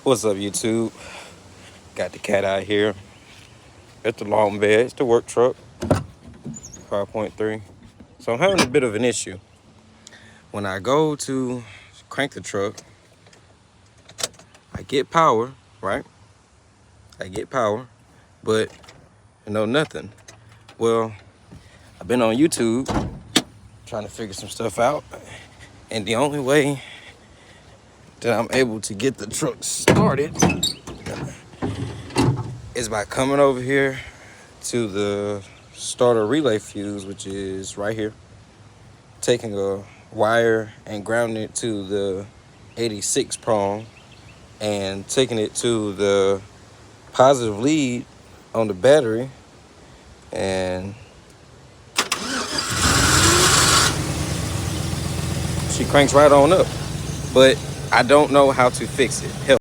What's up, YouTube? Got the Cateye here. It's the long bed. It's the work truck. 5.3. So I'm having a bit of an issue. When I go to crank the truck, I get power, right? I get power, but nothing. Well, I've been on YouTube trying to figure some stuff out, and the only way that I'm able to get the truck started is by coming over here to the starter relay fuse, which is right here, taking a wire and grounding it to the 86 prong and taking it to the positive lead on the battery, and she cranks right on up. But I don't know how to fix it. Help.